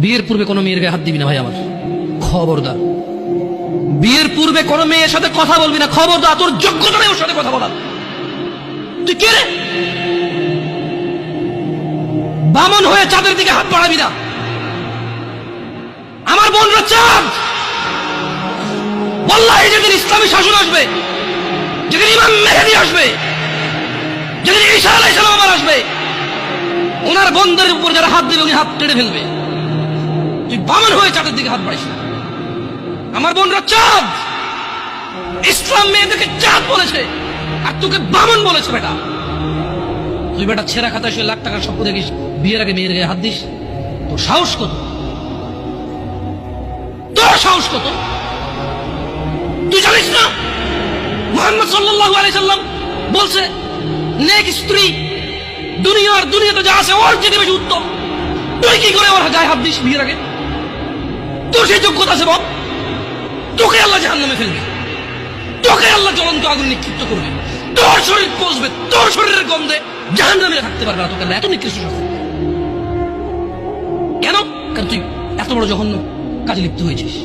বিয়ের পূর্বে কোনো মেয়ের গায়ে হাত দিবি না ভাই আমার, খবরদার। বিয়ের পূর্বে কোনো মেয়ের সাথে কথা বলবি না, খবরদার। তোর যোগ্যতা নেই ওর সাথে কথা বলার। তুই কে রে? বামন হয়ে চাঁদের দিকে হাত বাড়াবি না। আমার বোনরা চাঁদ। ওয়াল্লাহি যেদিন ইসলামী শাসন আসবে, যেদিন ইমাম মেহেদী আসবে, যেদিন ঈসা আলাইহিস সালাম আবার আসবে, ওনার বোনদের উপর যারা হাত দেবে উনি হাত কেটে ফেলবে। তুই বামন হয়ে চাঁদের দিকে হাত বাড়াইস না। আমার বোনরা চাঁদ। ইসলাম মেয়েদেরকে চাঁদ বলেছে, আর তোকে বামন বলেছে। বেটা তুই বেটা ছেঁড়া খাতায় সে লাখ টাকার স্বপ্ন দেখিস, বিয়ের আগে মেয়ের গায়ে হাত দিস? তোর সাহস কত? তোর সাহস কত? তুই জানিস না মুহাম্মদ সাল্লাল্লাহু আলাইহি সাল্লাম বলছে নেক স্ত্রী দুনিয়াতে যা আছে ওর চেয়ে বেশি উত্তম। তুই কি করে ওর গায়ে হাত দিস বিয়ের আগে? তোর সেই যোগ্যতা আছে বল? তোকে আল্লাহ জাহান্নামে ফেলবে, তোকে আল্লাহ জ্বলন্ত আগুন নিক্ষিপ্ত করবে, তোর শরীর পচবে, তোর শরীরের গন্ধে জাহান্নামে থাকতে পারবে না। তোকে আল্লাহ এত নিকৃষ্ট শাস্তি। কেন? কারণ তুই এত বড় জঘন্য কাজে লিপ্ত হয়েছিস।